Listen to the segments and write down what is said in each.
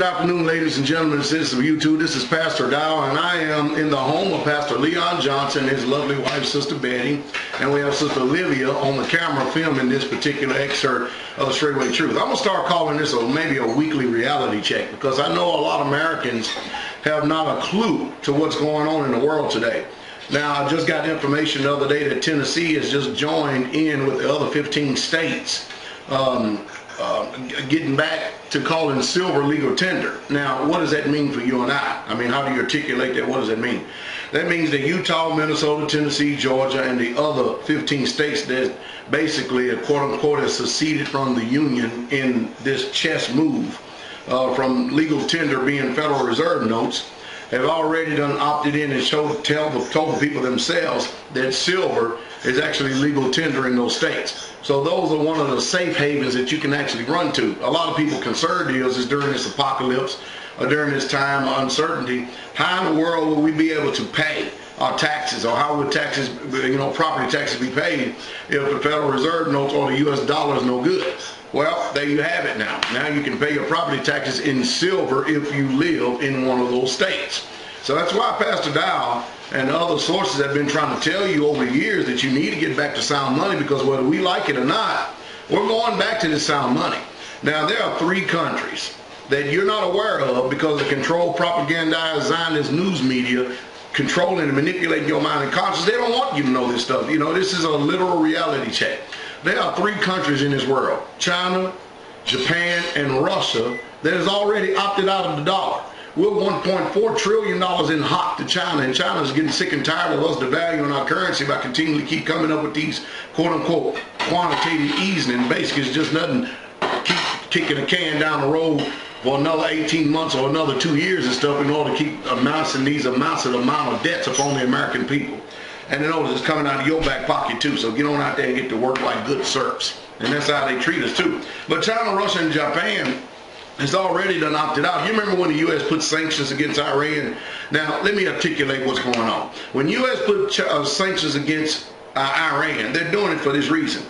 afternoon, ladies and gentlemen, citizens of YouTube. This is Pastor Dow, and I am in the home of Pastor Leon Johnson, his lovely wife, Sister Betty, and we have Sister Olivia on the camera filming this particular excerpt of the Straightway Truth. I'm going to start calling this maybe a weekly reality check, because I know a lot of Americans have not a clue to what's going on in the world today. Now, I just got information the other day that Tennessee has just joined in with the other 15 states, getting back to calling silver legal tender. Now, what does that mean for you and I? I mean, how do you articulate that? What does that mean? That means that Utah, Minnesota, Tennessee, Georgia, and the other 15 states that basically, quote-unquote, has seceded from the Union in this chess move from legal tender being Federal Reserve notes, have already done opted in and told the people themselves that silver is actually legal tender in those states. So those are one of the safe havens that you can actually run to. A lot of people concerned is during this apocalypse, or during this time of uncertainty, how in the world will we be able to pay our taxes, or how would taxes, property taxes be paid if the Federal Reserve notes or the U.S. dollar is no good? Well, there you have it now. Now you can pay your property taxes in silver if you live in one of those states. So that's why Pastor Dow and other sources have been trying to tell you over the years that you need to get back to sound money, because whether we like it or not, we're going back to this sound money. Now, there are 3 countries that you're not aware of because of controlled, propagandized, Zionist news media controlling and manipulating your mind and conscience. They don't want you to know this stuff. This is a literal reality check. There are 3 countries in this world, China, Japan, and Russia, that has already opted out of the dollar. We're $1.4 trillion in hot to China, and China's getting sick and tired of us devaluing our currency by continually keep coming up with these quote-unquote quantitative easing. And basically, it's just nothing, keep kicking a can down the road for another 18 months or another 2 years and stuff in order to keep amassing these massive amount of debts upon the American people. And it's coming out of your back pocket too, so get on out there and get to work like good serfs. And that's how they treat us too. But China, Russia, and Japan has already done opted out. You remember when the U.S. put sanctions against Iran? Now, let me articulate what's going on. When the U.S. put sanctions against Iran, they're doing it for this reason.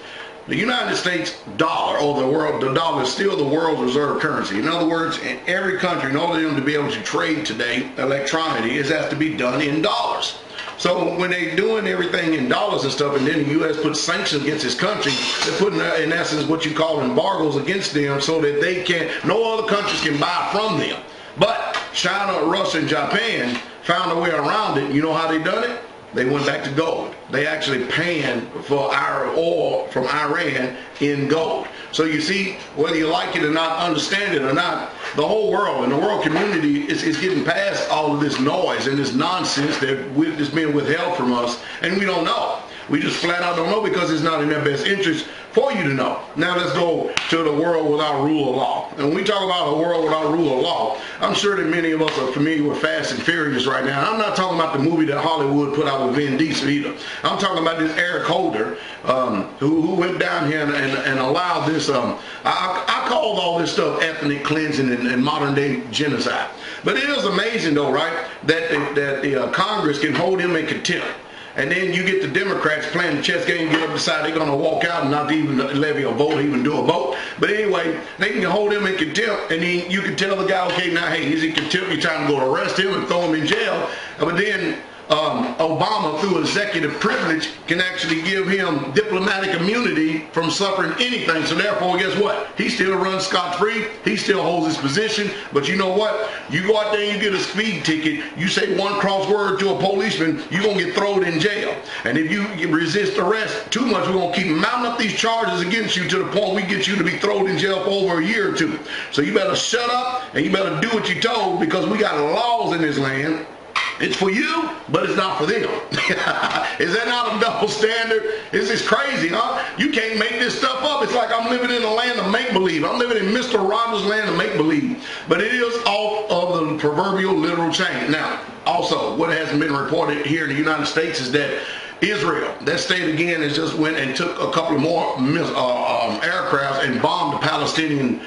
The United States dollar, or the dollar, is still the world's reserve currency. In other words, in every country, in order for them to be able to trade today electronically, it has to be done in dollars. So when they're doing everything in dollars and stuff, and then the U.S. puts sanctions against this country, they're putting, in essence, what you call embargoes against them so that no other countries can buy from them. But China, Russia, and Japan found a way around it. You know how they done it? They went back to gold. They actually paying for our oil from Iran in gold. So you see, whether you like it or not, understand it or not, the whole world and the world community is getting past all of this noise and this nonsense that is being withheld from us, and we don't know. We just flat out don't know because it's not in their best interest for you to know. Now let's go to the world without rule of law. And when we talk about a world without rule of law, I'm sure that many of us are familiar with Fast and Furious right now. I'm not talking about the movie that Hollywood put out with Vin Diesel either. I'm talking about this Eric Holder who went down here and allowed this, I called all this stuff ethnic cleansing and modern day genocide. But it is amazing though, right, that the Congress can hold him in contempt. And then you get the Democrats playing the chess game, get up and decide they're going to walk out and not even levy a vote, even do a vote. But anyway, they can hold him in contempt, and then you can tell the guy, okay, now, hey, he's in contempt, you're trying to go arrest him and throw him in jail. But then Obama, through executive privilege, can actually give him diplomatic immunity from suffering anything. So therefore, guess what? He still runs scot-free. He still holds his position. But you know what? You go out there and you get a speed ticket. You say one cross word to a policeman, you're going to get thrown in jail. And if you resist arrest too much, we're going to keep mounting up these charges against you to the point we get you to be thrown in jail for over a year or 2. So you better shut up and you better do what you're told, because we got laws in this land. It's for you, but it's not for them. Is that not a double standard? This is crazy, huh? You can't make this stuff up. It's like I'm living in a land of make-believe. I'm living in Mr. Rogers' land of make-believe. But it is off of the proverbial literal chain. Now, also, what hasn't been reported here in the United States is that Israel, that state again, has just went and took a couple of more aircraft and bombed the Palestinian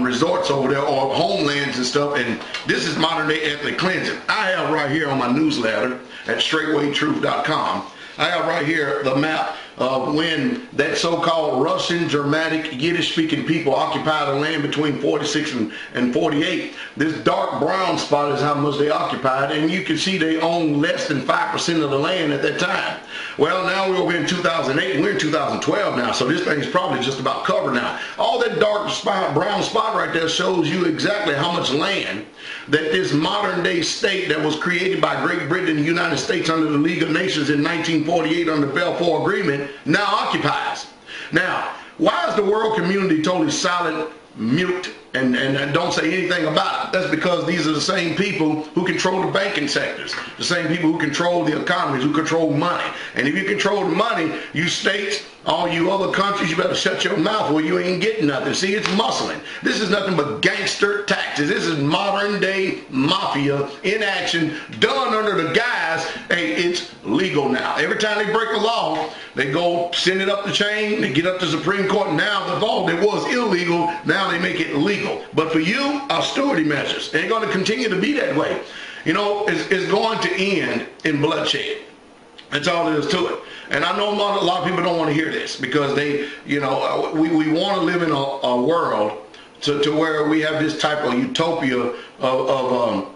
resorts over there, or homelands and stuff. And this is modern day ethnic cleansing. I have right here on my newsletter at straightwaytruth.com, I have right here the map when that so-called Russian, Germanic, Yiddish-speaking people occupied the land between 46 and 48. This dark brown spot is how much they occupied, and you can see they own less than 5% of the land at that time. Well, now we're over in 2008, and we're in 2012 now, so this thing's probably just about covered now. All that dark spot, brown spot right there shows you exactly how much land that this modern day state that was created by Great Britain and the United States under the League of Nations in 1948 under the Balfour Agreement now occupies. Now, why is the world community totally silent, mute, and don't say anything about it? That's because these are the same people who control the banking sectors, the same people who control the economies, who control money. And if you control the money, you states, all you other countries, you better shut your mouth or you ain't getting nothing. See, it's muscling. This is nothing but gangster taxes. This is modern day mafia in action, done under the guise, hey, it's legal now. Every time they break a law, they go send it up the chain, they get up to the Supreme Court. Now the law that was illegal, now they make it legal. But for you, austerity measures. They're going to continue to be that way. You know, it's going to end in bloodshed. That's all there is to it. And I know a lot of people don't want to hear this because they, you know, we want to live in a world to where we have this type of utopia of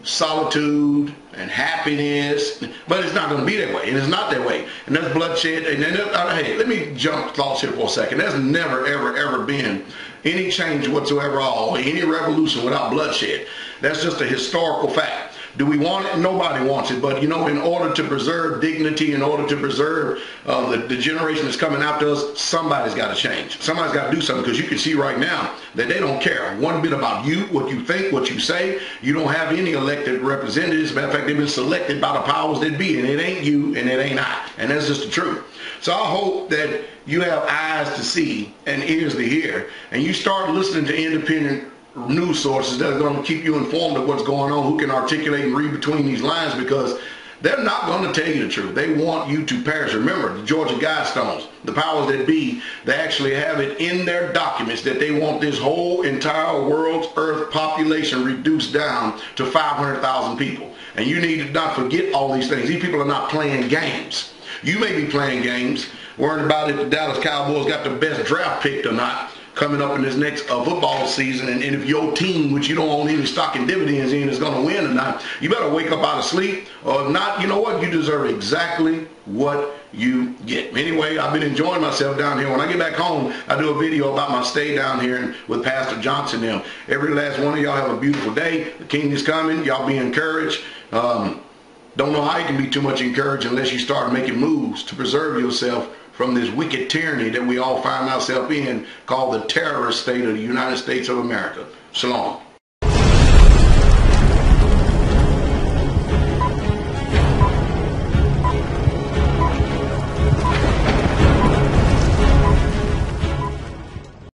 solitude and happiness, but it's not going to be that way, and it's not that way, and that's bloodshed. And then, hey, let me jump thoughts here for a second. There's never, ever been any change whatsoever, or any revolution without bloodshed. That's just a historical fact. Do we want it? Nobody wants it. But, you know, in order to preserve dignity, in order to preserve the generation that's coming after us, somebody's got to change. Somebody's got to do something, because you can see right now that they don't care one bit about you, what you think, what you say. You don't have any elected representatives. Matter of fact, they've been selected by the powers that be, and it ain't you and it ain't I. And that's just the truth. So I hope that you have eyes to see and ears to hear, and you start listening to independent news sources that are going to keep you informed of what's going on, who can articulate and read between these lines, because they're not going to tell you the truth. They want you to perish. Remember, the Georgia Guidestones, the powers that be, they actually have it in their documents that they want this whole entire world's earth population reduced down to 500,000 people. And you need to not forget all these things. These people are not playing games. You may be playing games, worrying about if the Dallas Cowboys got the best draft pick or not coming up in this next football season, and if your team, which you don't own any stock and dividends in, is going to win or not, you better wake up out of sleep. Or if not, you know what? You deserve exactly what you get. Anyway, I've been enjoying myself down here. When I get back home, I do a video about my stay down here with Pastor Johnson and them. Every last one of y'all have a beautiful day. The King is coming. Y'all be encouraged. Don't know how you can be too much encouraged unless you start making moves to preserve yourself from this wicked tyranny that we all find ourselves in, called the terrorist state of the United States of America. Shalom.